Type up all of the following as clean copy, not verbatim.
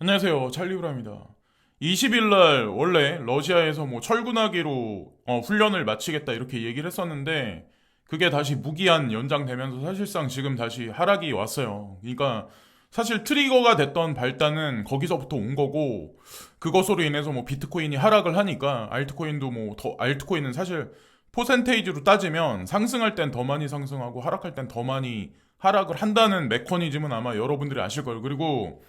안녕하세요. 찰리브라입니다. 20일 날 원래 러시아에서 뭐 철군하기로 훈련을 마치겠다 이렇게 얘기를 했었는데 그게 다시 무기한 연장되면서 사실상 지금 다시 하락이 왔어요. 그러니까 사실 트리거가 됐던 발단은 거기서부터 온 거고 그것으로 인해서 뭐 비트코인이 하락을 하니까 알트코인도 뭐 더 알트코인은 사실 포센테이지로 따지면 상승할 땐 더 많이 상승하고 하락할 땐 더 많이 하락을 한다는 메커니즘은 아마 여러분들이 아실 거예요. 그리고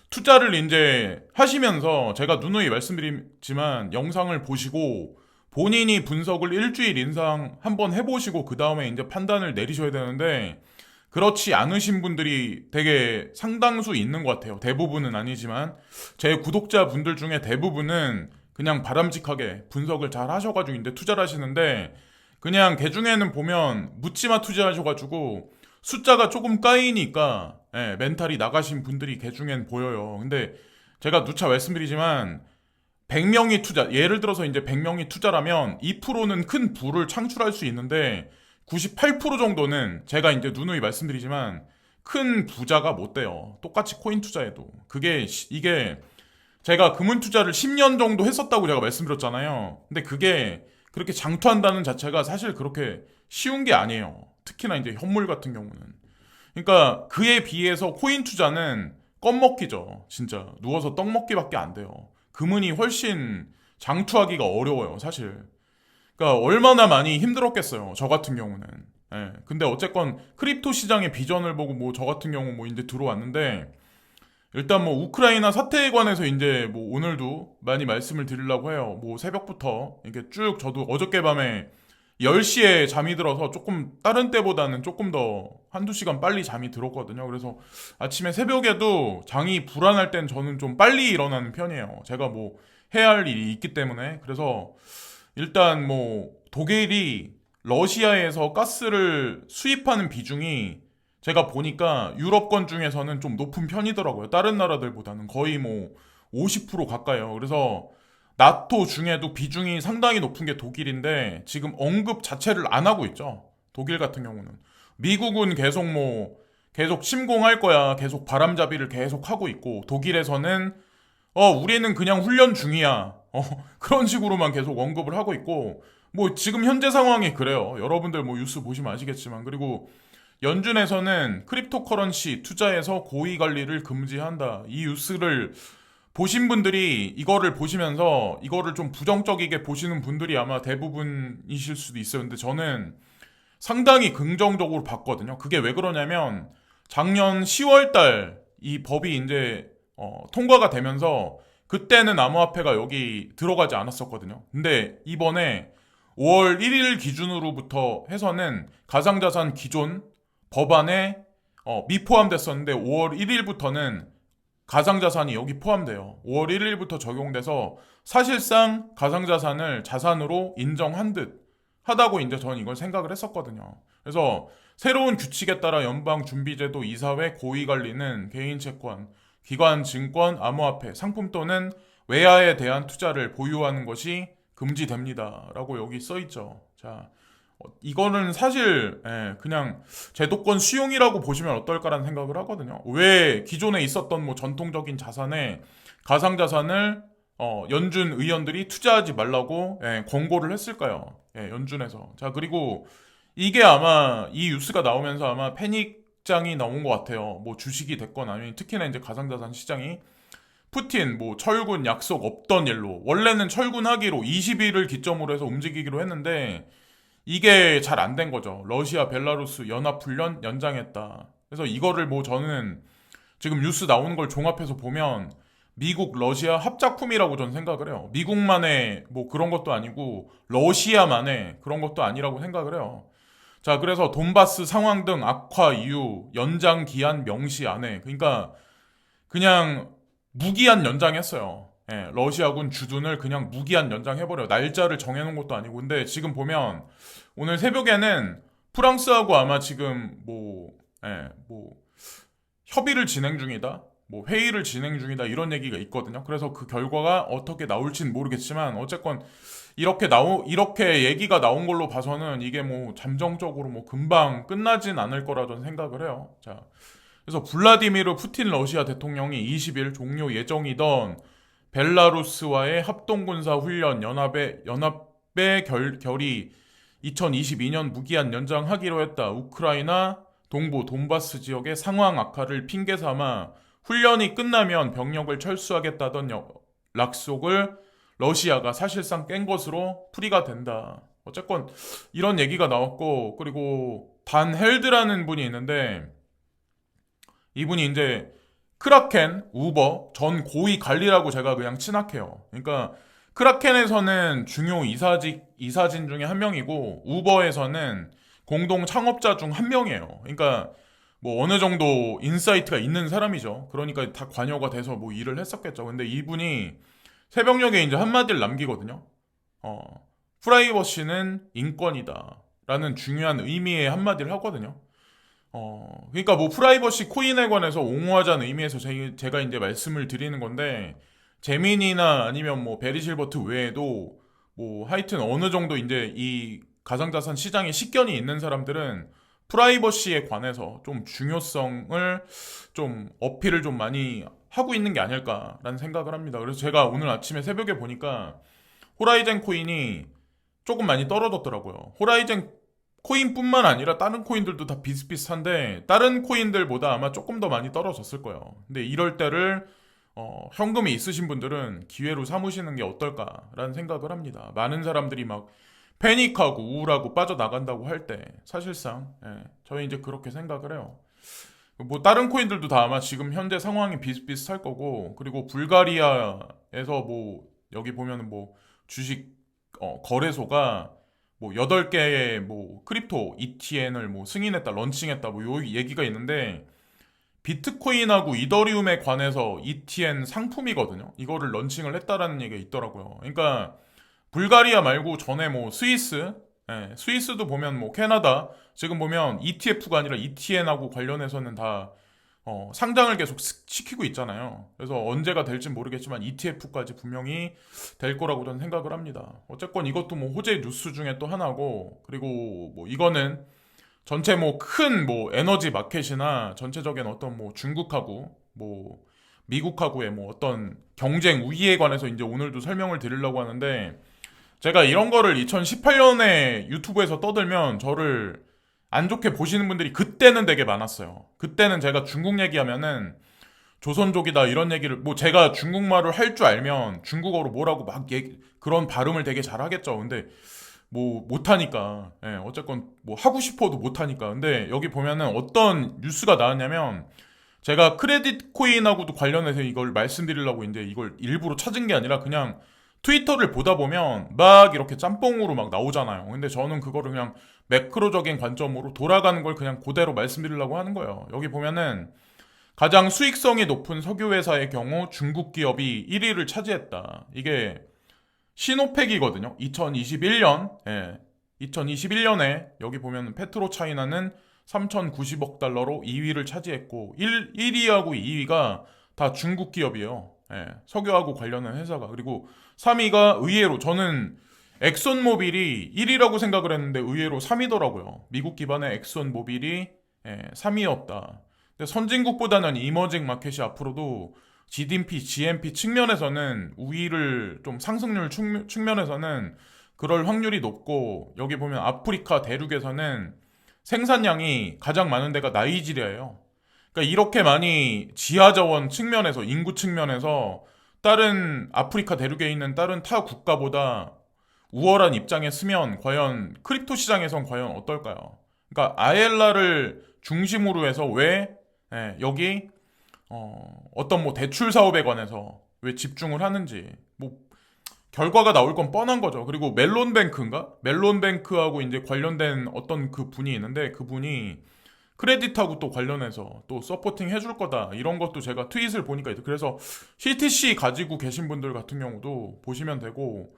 투자를 이제 하시면서 제가 누누이 말씀드리지만 영상을 보시고 본인이 분석을 일주일 인상 한번 해보시고 그 다음에 이제 판단을 내리셔야 되는데 그렇지 않으신 분들이 되게 상당수 있는 것 같아요. 대부분은 아니지만 제 구독자분들 중에 대부분은 그냥 바람직하게 분석을 잘 하셔가지고 이제 투자를 하시는데 그냥 개 중에는 보면 묻지마 투자하셔가지고 숫자가 조금 까이니까 멘탈이 나가신 분들이 개 중엔 보여요. 근데 제가 누차 말씀드리지만 100명이 투자, 예를 들어서 이제 100명이 투자라면 2%는 큰 부를 창출할 수 있는데 98% 정도는 제가 이제 누누이 말씀드리지만 큰 부자가 못 돼요. 똑같이 코인 투자해도. 이게 제가 금은 투자를 10년 정도 했었다고 제가 말씀드렸잖아요. 근데 그게 그렇게 장투한다는 자체가 사실 그렇게 쉬운 게 아니에요. 특히나 이제 현물 같은 경우는. 그러니까 그에 비해서 코인 투자는 껌먹기죠. 진짜 누워서 떡 먹기밖에 안 돼요. 금은이 훨씬 장투하기가 어려워요, 사실. 그러니까 얼마나 많이 힘들었겠어요. 저 같은 경우는. 근데 어쨌건 크립토 시장의 비전을 보고 뭐 저 같은 경우 뭐 이제 들어왔는데 일단 뭐 우크라이나 사태에 관해서 이제 뭐 오늘도 많이 말씀을 드리려고 해요. 뭐 새벽부터 이렇게 쭉 저도 어저께 밤에 10시에 잠이 들어서 조금 다른 때보다는 조금 더 한두 시간 빨리 잠이 들었거든요. 그래서 아침에 새벽에도 장이 불안할 땐 저는 좀 빨리 일어나는 편이에요. 제가 뭐 해야 할 일이 있기 때문에. 그래서 일단 뭐 독일이 러시아에서 가스를 수입하는 비중이 제가 보니까 유럽권 중에서는 좀 높은 편이더라고요. 다른 나라들보다는 거의 뭐 50% 가까이요. 그래서 나토 중에도 비중이 상당히 높은 게 독일인데 지금 언급 자체를 안 하고 있죠. 독일 같은 경우는. 미국은 계속 침공할 거야. 계속 바람잡이를 계속 하고 있고 독일에서는 우리는 그냥 훈련 중이야. 그런 식으로만 계속 언급을 하고 있고 뭐 지금 현재 상황이 그래요. 여러분들 뭐 뉴스 보시면 아시겠지만 그리고 연준에서는 크립토커런시 투자에서 고위 관리를 금지한다. 이 뉴스를 보신 분들이 이거를 보시면서 이거를 좀 부정적이게 보시는 분들이 아마 대부분이실 수도 있어요. 근데 저는 상당히 긍정적으로 봤거든요. 그게 왜 그러냐면 작년 10월 달 이 법이 이제 통과가 되면서 그때는 암호화폐가 여기 들어가지 않았었거든요. 근데 이번에 5월 1일 기준으로부터 해서는 가상자산 기존 법안에 미포함됐었는데 5월 1일부터는 가상자산이 여기 포함돼요. 5월 1일부터 적용돼서 사실상 가상자산을 자산으로 인정한 듯 하다고 이제 저는 이걸 생각을 했었거든요. 그래서 새로운 규칙에 따라 연방준비제도 이사회 고위관리는 개인채권, 기관증권, 암호화폐, 상품 또는 외화에 대한 투자를 보유하는 것이 금지됩니다. 라고 여기 써있죠. 자, 이거는 사실 그냥 제도권 수용이라고 보시면 어떨까라는 생각을 하거든요. 왜 기존에 있었던 뭐 전통적인 자산에 가상자산을 연준 의원들이 투자하지 말라고 권고를 했을까요? 연준에서. 자, 그리고 이게 아마 이 뉴스가 나오면서 아마 패닉장이 나온 것 같아요. 뭐 주식이 됐건 아니면 특히나 이제 가상자산 시장이 푸틴 뭐 철군 약속 없던 일로 원래는 철군하기로 20일을 기점으로 해서 움직이기로 했는데 이게 잘 안 된 거죠. 러시아, 벨라루스 연합훈련 연장했다. 그래서 이거를 뭐 저는 지금 뉴스 나오는 걸 종합해서 보면 미국, 러시아 합작품이라고 저는 생각을 해요. 미국만의 뭐 그런 것도 아니고 러시아만의 그런 것도 아니라고 생각을 해요. 자, 그래서 돈바스 상황 등 악화 이후 연장 기한 명시 안에 그러니까 그냥 무기한 연장했어요. 러시아군 주둔을 그냥 무기한 연장해버려요. 날짜를 정해놓은 것도 아니고. 근데 지금 보면 오늘 새벽에는 프랑스하고 아마 지금 뭐 협의를 진행 중이다. 뭐 회의를 진행 중이다 이런 얘기가 있거든요. 그래서 그 결과가 어떻게 나올지는 모르겠지만 어쨌건 이렇게 얘기가 나온 걸로 봐서는 이게 뭐 잠정적으로 뭐 금방 끝나진 않을 거라 저는 생각을 해요. 자, 그래서 블라디미르 푸틴 러시아 대통령이 20일 종료 예정이던 벨라루스와의 합동군사 훈련 연합의 결의 2022년 무기한 연장하기로 했다. 우크라이나 동부 돈바스 지역의 상황 악화를 핑계 삼아 훈련이 끝나면 병력을 철수하겠다던 약속을 러시아가 사실상 깬 것으로 풀이가 된다. 어쨌건 이런 얘기가 나왔고, 그리고 단 헬드라는 분이 있는데 이분이 이제 크라켄, 우버 전 고위 관리라고 제가 그냥 친학해요. 그러니까 크라켄에서는 중요 이사진 중에 한 명이고 우버에서는 공동 창업자 중 한 명이에요. 그러니까 뭐 어느 정도 인사이트가 있는 사람이죠. 그러니까 다 관여가 돼서 뭐 일을 했었겠죠. 근데 이분이 새벽녘에 이제 한마디를 남기거든요. 어, 프라이버시는 인권이다. 라는 중요한 의미의 한마디를 하거든요. 그러니까 뭐 프라이버시 코인에 관해서 옹호하자는 의미에서 제가 이제 말씀을 드리는 건데, 제민이나 아니면 뭐 베리실버트 외에도 뭐 하여튼 어느 정도 이제 이 가상자산 시장에 식견이 있는 사람들은 프라이버시에 관해서 좀 중요성을 좀 어필을 좀 많이 하고 있는 게 아닐까라는 생각을 합니다. 그래서 제가 오늘 아침에 새벽에 보니까 호라이젠 코인이 조금 많이 떨어졌더라고요. 호라이젠 코인뿐만 아니라 다른 코인들도 다 비슷비슷한데 다른 코인들보다 아마 조금 더 많이 떨어졌을 거예요. 근데 이럴 때를 현금이 있으신 분들은 기회로 삼으시는 게 어떨까라는 생각을 합니다. 많은 사람들이 막 패닉하고 우울하고 빠져나간다고 할 때 사실상 저희 이제 그렇게 생각을 해요. 뭐 다른 코인들도 다 아마 지금 현재 상황이 비슷비슷할 거고, 그리고 불가리아에서 뭐 여기 보면은 뭐 주식 거래소가 뭐 8개의 뭐 크립토 ETN을 뭐 승인했다, 런칭했다 뭐 요 얘기가 있는데, 비트코인하고 이더리움에 관해서 ETN 상품이거든요. 이거를 런칭을 했다라는 얘기가 있더라고요. 그러니까 불가리아 말고 전에 뭐 스위스도 보면 뭐 캐나다 지금 보면 ETF가 아니라 ETN하고 관련해서는 다 상장을 계속 시키고 있잖아요. 그래서 언제가 될진 모르겠지만 ETF까지 분명히 될 거라고 저는 생각을 합니다. 어쨌건 이것도 뭐 호재 뉴스 중에 또 하나고, 그리고 뭐 이거는 전체 뭐 큰 뭐 에너지 마켓이나 전체적인 어떤 뭐 중국하고 뭐 미국하고의 뭐 어떤 경쟁 우위에 관해서 이제 오늘도 설명을 드리려고 하는데, 제가 이런 거를 2018년에 유튜브에서 떠들면 저를 안 좋게 보시는 분들이 그때는 되게 많았어요. 그때는 제가 중국 얘기하면은 조선족이다 이런 얘기를, 뭐 제가 중국말을 할 줄 알면 중국어로 뭐라고 막 그런 발음을 되게 잘하겠죠. 근데 뭐 못하니까, 어쨌건 뭐 하고 싶어도 못하니까. 근데 여기 보면은 어떤 뉴스가 나왔냐면, 제가 크레딧 코인하고도 관련해서 이걸 말씀드리려고 이제 이걸 일부러 찾은 게 아니라 그냥 트위터를 보다 보면 막 이렇게 짬뽕으로 막 나오잖아요. 근데 저는 그거를 그냥 매크로적인 관점으로 돌아가는 걸 그냥 그대로 말씀드리려고 하는 거예요. 여기 보면은 가장 수익성이 높은 석유회사의 경우 중국 기업이 1위를 차지했다. 이게 시노팩이거든요. 2021년, 2021년에 여기 보면 페트로차이나는 3,090억 달러로 2위를 차지했고, 1위하고 2위가 다 중국 기업이에요. 석유하고 관련한 회사가. 그리고 3위가 의외로 저는 엑손모빌이 1위라고 생각을 했는데 의외로 3위더라고요. 미국 기반의 엑손모빌이 3위였다. 근데 선진국보다는 이머징 마켓이 앞으로도 GMP 측면에서는 우위를 좀 상승률 측면에서는 그럴 확률이 높고, 여기 보면 아프리카 대륙에서는 생산량이 가장 많은 데가 나이지리아예요. 그러니까 이렇게 많이 지하자원 측면에서, 인구 측면에서 다른 아프리카 대륙에 있는 다른 타 국가보다 우월한 입장에 서면 과연 크립토 시장에선 과연 어떨까요? 그러니까 아엘라를 중심으로 해서 왜 여기 어떤 뭐 대출 사업에 관해서 왜 집중을 하는지 뭐 결과가 나올 건 뻔한 거죠. 그리고 멜론뱅크하고 이제 관련된 어떤 그 분이 있는데, 그분이 크레딧하고 또 관련해서 또 서포팅 해줄 거다 이런 것도 제가 트윗을 보니까 있어요. 그래서 CTC 가지고 계신 분들 같은 경우도 보시면 되고,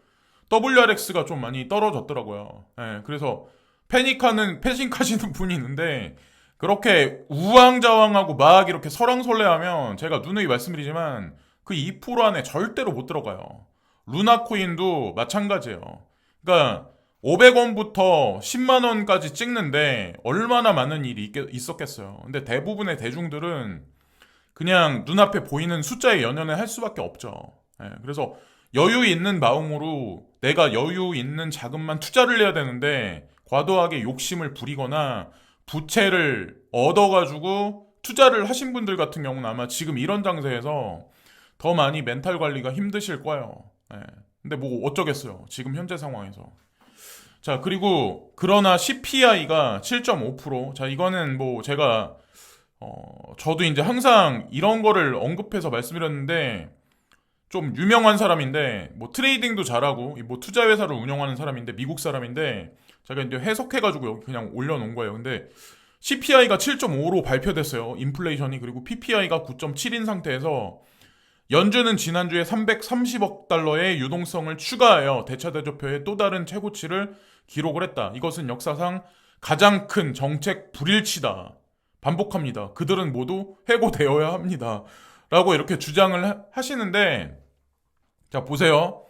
WRX가 좀 많이 떨어졌더라고요. 그래서 패싱하시는 분이 있는데, 그렇게 우왕좌왕하고 막 이렇게 설왕설래하면 제가 누누이 말씀드리지만 그 2% 안에 절대로 못 들어가요. 루나코인도 마찬가지예요. 그러니까 500원부터 10만 원까지 찍는데 얼마나 많은 일이 있었겠어요. 근데 대부분의 대중들은 그냥 눈앞에 보이는 숫자에 연연해 할 수밖에 없죠. 예, 그래서 여유 있는 마음으로 내가 여유 있는 자금만 투자를 해야 되는데 과도하게 욕심을 부리거나 부채를 얻어가지고 투자를 하신 분들 같은 경우는 아마 지금 이런 장세에서 더 많이 멘탈 관리가 힘드실 거예요. 예. 근데 뭐 어쩌겠어요. 지금 현재 상황에서. 자, 그리고 그러나 CPI가 7.5%. 자, 이거는 뭐 제가 저도 이제 항상 이런 거를 언급해서 말씀드렸는데 좀 유명한 사람인데 뭐 트레이딩도 잘하고 뭐 투자 회사를 운영하는 사람인데 미국 사람인데 제가 이제 해석해가지고 여기 그냥 올려놓은 거예요. 근데 CPI가 7.5로 발표됐어요. 인플레이션이. 그리고 PPI가 9.7인 상태에서 연준은 지난주에 330억 달러의 유동성을 추가하여 대차대조표의 또 다른 최고치를 기록을 했다. 이것은 역사상 가장 큰 정책 불일치다. 반복합니다. 그들은 모두 해고되어야 합니다. 라고 이렇게 주장을 하시는데, 자, 보세요.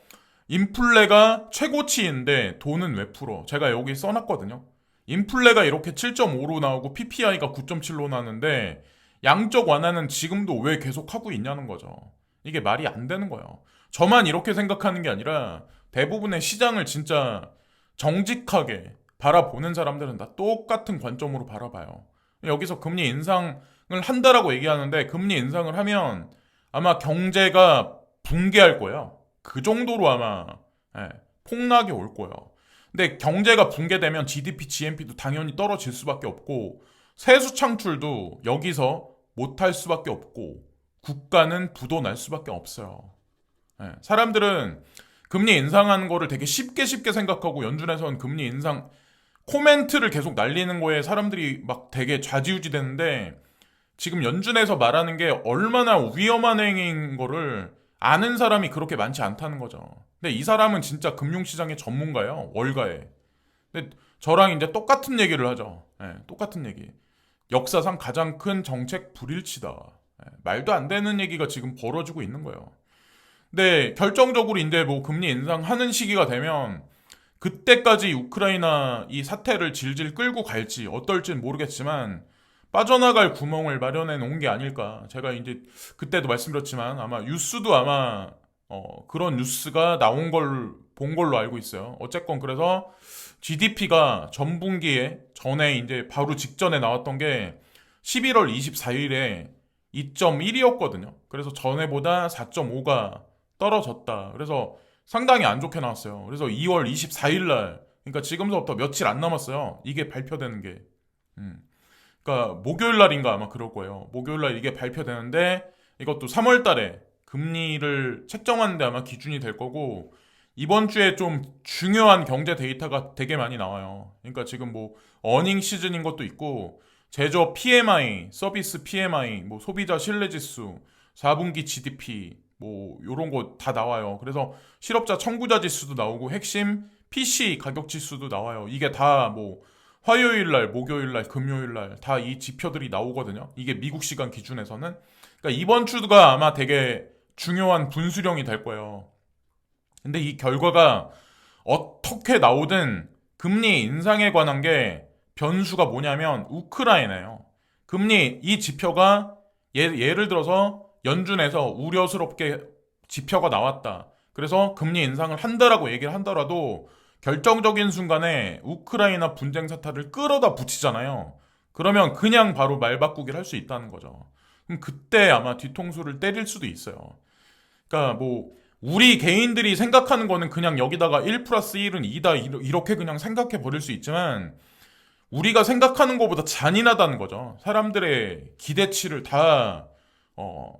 인플레가 최고치인데 돈은 왜 풀어? 제가 여기 써놨거든요. 인플레가 이렇게 7.5로 나오고 PPI가 9.7로 나는데 양적 완화는 지금도 왜 계속 하고 있냐는 거죠. 이게 말이 안 되는 거예요. 저만 이렇게 생각하는 게 아니라 대부분의 시장을 진짜 정직하게 바라보는 사람들은 다 똑같은 관점으로 바라봐요. 여기서 금리 인상을 한다라고 얘기하는데 금리 인상을 하면 아마 경제가 붕괴할 거예요. 그 정도로 아마 예, 폭락이 올 거예요. 근데 경제가 붕괴되면 GDP, GNP도 당연히 떨어질 수밖에 없고 세수 창출도 여기서 못할 수밖에 없고 국가는 부도 날 수밖에 없어요. 예, 사람들은 금리 인상하는 거를 되게 쉽게 생각하고 연준에서는 금리 인상 코멘트를 계속 날리는 거에 사람들이 막 되게 좌지우지 되는데 지금 연준에서 말하는 게 얼마나 위험한 행위인 거를 아는 사람이 그렇게 많지 않다는 거죠. 근데 이 사람은 진짜 금융시장의 전문가예요. 월가에. 근데 저랑 이제 똑같은 얘기를 하죠. 예, 똑같은 얘기. 역사상 가장 큰 정책 불일치다. 예, 말도 안 되는 얘기가 지금 벌어지고 있는 거예요. 근데 결정적으로 이제 뭐 금리 인상하는 시기가 되면 그때까지 우크라이나 이 사태를 질질 끌고 갈지 어떨지는 모르겠지만 빠져나갈 구멍을 마련해 놓은 게 아닐까. 제가 이제 그때도 말씀드렸지만 아마 뉴스도 아마 그런 뉴스가 나온 걸 본 걸로 알고 있어요. 어쨌건 그래서 GDP가 전분기에 전에 이제 바로 직전에 나왔던 게 11월 24일에 2.1이었거든요. 그래서 전에보다 4.5가 떨어졌다. 그래서 상당히 안 좋게 나왔어요. 그래서 2월 24일 날, 그러니까 지금서부터 며칠 안 남았어요. 이게 발표되는 게. 그러니까 목요일 날인가 아마 그럴 거예요. 목요일 날 이게 발표되는데 이것도 3월 달에 금리를 책정하는데 아마 기준이 될 거고 이번 주에 좀 중요한 경제 데이터가 되게 많이 나와요. 그러니까 지금 뭐 어닝 시즌인 것도 있고 제조업 PMI, 서비스 PMI, 뭐 소비자 신뢰지수, 4분기 GDP 뭐 요런 거 다 나와요. 그래서 실업자 청구자 지수도 나오고 핵심 PC 가격 지수도 나와요. 이게 다 뭐 화요일 날, 목요일 날, 금요일 날 다 이 지표들이 나오거든요. 이게 미국 시간 기준에서는. 그러니까 이번 주가 아마 되게 중요한 분수령이 될 거예요. 근데 이 결과가 어떻게 나오든 금리 인상에 관한 게 변수가 뭐냐면 우크라이나예요. 금리 이 지표가 예를 들어서 연준에서 우려스럽게 지표가 나왔다. 그래서 금리 인상을 한다라고 얘기를 한더라도 결정적인 순간에 우크라이나 분쟁 사태를 끌어다 붙이잖아요. 그러면 그냥 바로 말 바꾸기를 할 수 있다는 거죠. 그럼 그때 아마 뒤통수를 때릴 수도 있어요. 그러니까 뭐 우리 개인들이 생각하는 거는 그냥 여기다가 1 플러스 1은 2다 이렇게 그냥 생각해 버릴 수 있지만 우리가 생각하는 것보다 잔인하다는 거죠. 사람들의 기대치를 다 어,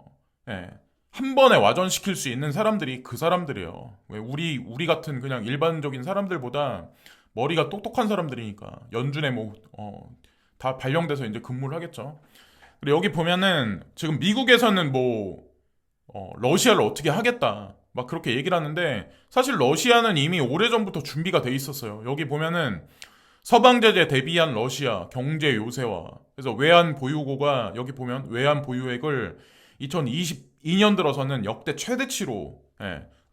예, 한 번에 와전시킬 수 있는 사람들이 그 사람들이에요. 왜 우리 같은 그냥 일반적인 사람들보다 머리가 똑똑한 사람들이니까 연준에 뭐 다 발령돼서 이제 근무를 하겠죠. 그리고 여기 보면은 지금 미국에서는 뭐 러시아를 어떻게 하겠다 막 그렇게 얘기를 하는데 사실 러시아는 이미 오래전부터 준비가 돼 있었어요. 여기 보면은 서방 제재 대비한 러시아 경제 요새화. 그래서 외환 보유고가 여기 보면 외환 보유액을 2022년 들어서는 역대 최대치로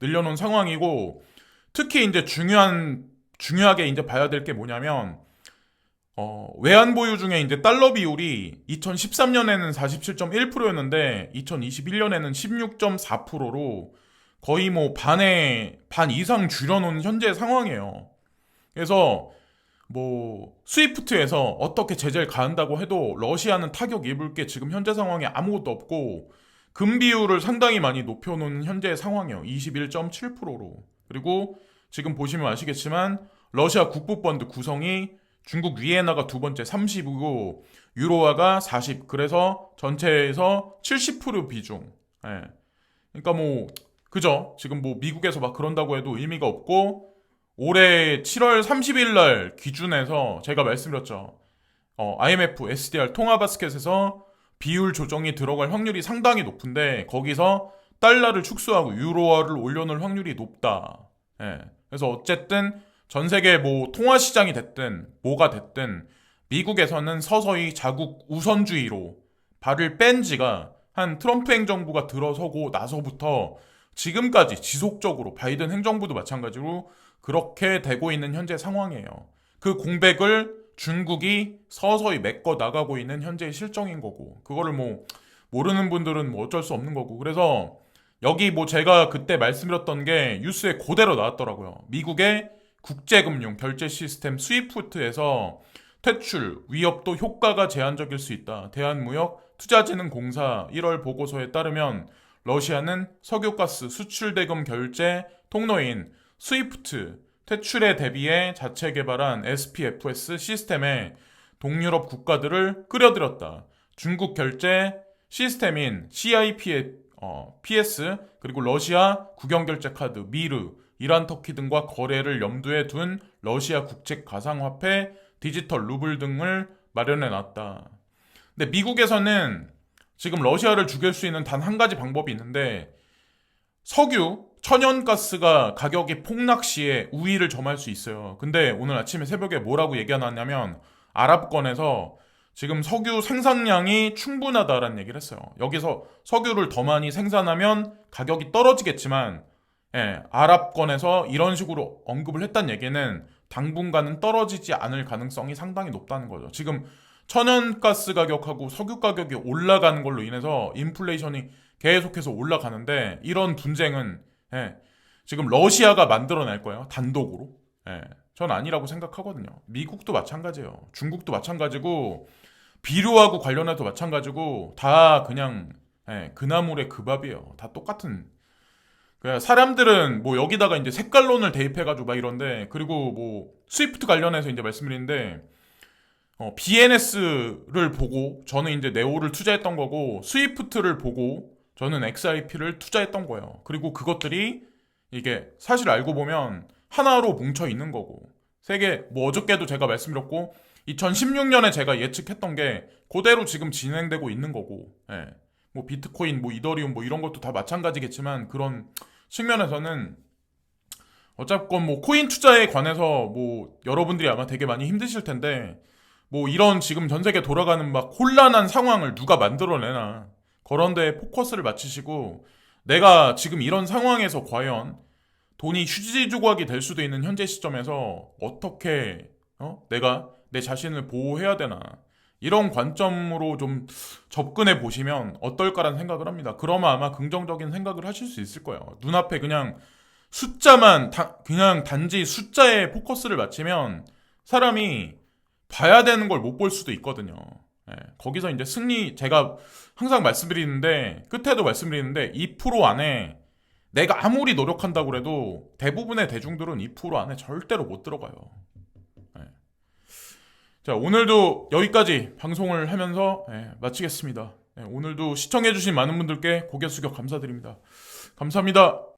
늘려놓은 상황이고 특히 이제 중요한 중요하게 이제 봐야 될 게 뭐냐면 외환 보유 중에 이제 달러 비율이 2013년에는 47.1%였는데 2021년에는 16.4%로 거의 뭐 반 이상 줄여놓은 현재 상황이에요. 그래서 뭐 스위프트에서 어떻게 제재를 가한다고 해도 러시아는 타격 입을 게 지금 현재 상황에 아무것도 없고 금 비율을 상당히 많이 높여놓은 현재 상황이에요. 21.7%로. 그리고 지금 보시면 아시겠지만 러시아 국부펀드 구성이 중국 위에나가 두 번째 30이고 유로화가 40. 그래서 전체에서 70% 비중. 예. 그러니까 뭐 그죠? 지금 뭐 미국에서 막 그런다고 해도 의미가 없고 올해 7월 30일 날 기준에서 제가 말씀드렸죠. IMF, SDR 통화바스켓에서 비율 조정이 들어갈 확률이 상당히 높은데 거기서 달러를 축소하고 유로화를 올려놓을 확률이 높다. 예. 그래서 어쨌든 전 세계 뭐 통화 시장이 됐든 뭐가 됐든 미국에서는 서서히 자국 우선주의로 발을 뺀 지가 한 트럼프 행정부가 들어서고 나서부터 지금까지 지속적으로 바이든 행정부도 마찬가지로 그렇게 되고 있는 현재 상황이에요. 그 공백을 중국이 서서히 메꿔 나가고 있는 현재의 실정인 거고 그거를 뭐 모르는 분들은 뭐 어쩔 수 없는 거고 그래서 여기 뭐 제가 그때 말씀드렸던 게 뉴스에 그대로 나왔더라고요. 미국의 국제금융 결제 시스템 스위프트에서 퇴출, 위협도 효과가 제한적일 수 있다. 대한무역 투자진흥공사 1월 보고서에 따르면 러시아는 석유가스 수출 대금 결제 통로인 스위프트 퇴출에 대비해 자체 개발한 SPFS 시스템에 동유럽 국가들을 끌어들였다. 중국 결제 시스템인 CIPS 그리고 러시아 국영결제 카드 미르, 이란 터키 등과 거래를 염두에 둔 러시아 국책 가상화폐, 디지털 루블 등을 마련해 놨다. 근데 미국에서는 지금 러시아를 죽일 수 있는 단 한 가지 방법이 있는데 석유, 천연가스가 가격이 폭락 시에 우위를 점할 수 있어요. 근데 오늘 아침에 새벽에 뭐라고 얘기가 나왔냐면 아랍권에서 지금 석유 생산량이 충분하다라는 얘기를 했어요. 여기서 석유를 더 많이 생산하면 가격이 떨어지겠지만 아랍권에서 이런 식으로 언급을 했다는 얘기는 당분간은 떨어지지 않을 가능성이 상당히 높다는 거죠. 지금 천연가스 가격하고 석유 가격이 올라가는 걸로 인해서 인플레이션이 계속해서 올라가는데 이런 분쟁은 지금 러시아가 만들어낼 거예요. 단독으로. 전 아니라고 생각하거든요. 미국도 마찬가지예요. 중국도 마찬가지고 비료하고 관련해도 마찬가지고 다 그냥 그나물의 그 밥이에요. 다 똑같은. 그냥 사람들은 뭐 여기다가 이제 색깔론을 대입해가지고 막 이런데 그리고 뭐 스위프트 관련해서 이제 말씀드리는데 BNS를 보고 저는 이제 네오를 투자했던 거고 스위프트를 보고 저는 XRP를 투자했던 거예요. 그리고 그것들이 이게 사실 알고 보면 하나로 뭉쳐 있는 거고 세계 뭐 어저께도 제가 말씀드렸고 2016년에 제가 예측했던 게 그대로 지금 진행되고 있는 거고 뭐 비트코인 뭐 이더리움 뭐 이런 것도 다 마찬가지겠지만 그런 측면에서는 어쨌건 뭐 코인 투자에 관해서 뭐 여러분들이 아마 되게 많이 힘드실 텐데 뭐 이런 지금 전 세계 돌아가는 막 혼란한 상황을 누가 만들어내나 그런 데에 포커스를 맞추시고 내가 지금 이런 상황에서 과연 돈이 휴지 조각이 될 수도 있는 현재 시점에서 어떻게 내가 내 자신을 보호해야 되나 이런 관점으로 좀 접근해 보시면 어떨까라는 생각을 합니다. 그러면 아마 긍정적인 생각을 하실 수 있을 거예요. 눈앞에 그냥 숫자만 그냥 단지 숫자에 포커스를 맞추면 사람이 봐야 되는 걸 못 볼 수도 있거든요. 거기서 이제 승리 제가 항상 말씀드리는데 끝에도 말씀드리는데 2% 안에 내가 아무리 노력한다고 해도 대부분의 대중들은 2% 안에 절대로 못 들어가요. 자, 오늘도 여기까지 방송을 하면서 마치겠습니다. 오늘도 시청해주신 많은 분들께 고개 숙여 감사드립니다. 감사합니다.